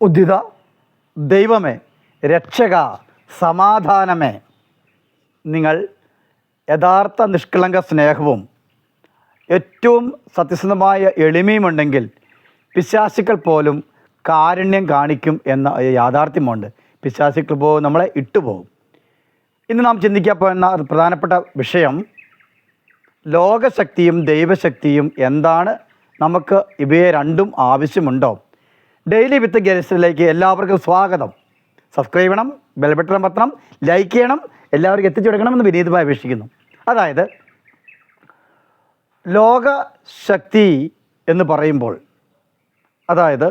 ഉദ്ധിത ദൈവമേ, രക്ഷക, സമാധാനമേ, നിങ്ങൾ യഥാർത്ഥ നിഷ്കളങ്ക സ്നേഹവും ഏറ്റവും സത്യസന്ധമായ എളിമയുമുണ്ടെങ്കിൽ പിശാചുക്കൾ പോലും കാരുണ്യം കാണിക്കും എന്ന യാഥാർത്ഥ്യമുണ്ട്. പിശാചുക്കൾ പോലും നമ്മളെ ഇട്ടുപോകും. ഇന്ന് നാം ചിന്തിക്കാൻ പോകുന്ന പ്രധാനപ്പെട്ട വിഷയം ലോകശക്തിയും ദൈവശക്തിയും എന്താണ്, നമുക്ക് ഇവയെ രണ്ടും ആവശ്യമുണ്ടോ? ഡെയിലി വിത്ത് ഗെസ്റ്റിലേക്ക് എല്ലാവർക്കും സ്വാഗതം. സബ്സ്ക്രൈബ് ചെയ്യണം, ബെൽ ബട്ടൺ അമർത്തണം, ലൈക്ക് ചെയ്യണം, എല്ലാവർക്കും എത്തിച്ചു കൊടുക്കണമെന്ന് വിനീതമായി അപേക്ഷിക്കുന്നു. അതായത് ലോകശക്തി എന്ന് പറയുമ്പോൾ, അതായത്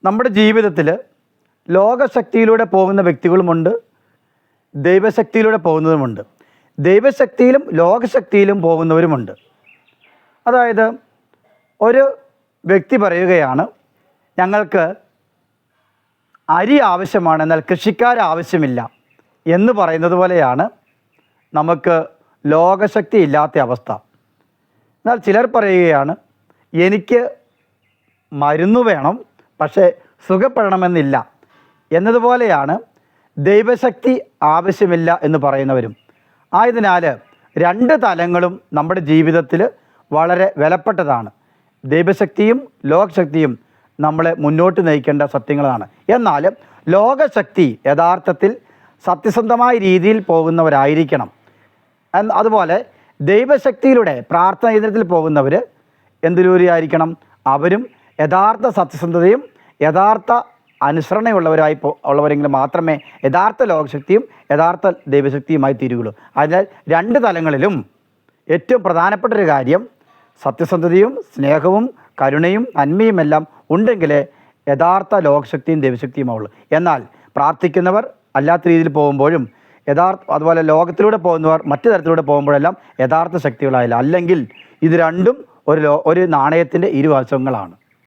നമ്മുടെ ജീവിതത്തിൽ ലോകശക്തിയിലൂടെ പോകുന്ന വ്യക്തികളുമുണ്ട്, ദൈവശക്തിയിലൂടെ പോകുന്നതുമുണ്ട്. ദൈവശക്തിയിലും ലോകശക്തിയിലും പോകുന്നവരുമുണ്ട്. അതായത് ഒരു വ്യക്തി പറയുകയാണ്, ഞങ്ങൾക്ക് അരി ആവശ്യമാണ്, എന്നാൽ കൃഷിക്കാർ ആവശ്യമില്ല എന്ന് പറയുന്നത് പോലെയാണ് നമുക്ക് ലോകശക്തി ഇല്ലാത്ത അവസ്ഥ. എന്നാൽ ചിലർ പറയുകയാണ്, എനിക്ക് മരുന്ന് വേണം പക്ഷേ സുഖപ്പെടണമെന്നില്ല എന്നതുപോലെയാണ് ദൈവശക്തി ആവശ്യമില്ല എന്ന് പറയുന്നവരും. ആയതിനാൽ രണ്ട് തലങ്ങളും നമ്മുടെ ജീവിതത്തിൽ വളരെ വിലപ്പെട്ടതാണ്. ദൈവശക്തിയും ലോകശക്തിയും നമ്മളെ മുന്നോട്ട് നയിക്കേണ്ട സത്യങ്ങളാണ്. എന്നാൽ ലോകശക്തി യഥാർത്ഥത്തിൽ സത്യസന്ധമായ രീതിയിൽ പോകുന്നവരായിരിക്കണം. അതുപോലെ ദൈവശക്തിയിലൂടെ പ്രാർത്ഥന കേന്ദ്രത്തിൽ പോകുന്നവർ എന്തിലൂരിയായിരിക്കണം? അവരും യഥാർത്ഥ സത്യസന്ധതയും യഥാർത്ഥ അനുസരണയുള്ളവരായി ഉള്ളവരെങ്കിൽ മാത്രമേ യഥാർത്ഥ ലോകശക്തിയും യഥാർത്ഥ ദൈവശക്തിയുമായി തീരുകയുള്ളൂ. അതിനാൽ രണ്ട് തലങ്ങളിലും ഏറ്റവും പ്രധാനപ്പെട്ട ഒരു കാര്യം സത്യസന്ധതയും സ്നേഹവും കരുണയും നന്മയുമെല്ലാം ഉണ്ടെങ്കിലേ യഥാർത്ഥ ലോകശക്തിയും ദൈവശക്തിയുമാവുള്ളൂ. എന്നാൽ പ്രാർത്ഥിക്കുന്നവർ അല്ലാത്ത രീതിയിൽ പോകുമ്പോഴും അതുപോലെ ലോകത്തിലൂടെ പോകുന്നവർ മറ്റു തരത്തിലൂടെ പോകുമ്പോഴെല്ലാം യഥാർത്ഥ ശക്തികളായില്ല. അല്ലെങ്കിൽ ഇത് രണ്ടും ഒരു നാണയത്തിൻ്റെ ഇരുവശങ്ങളാണ്.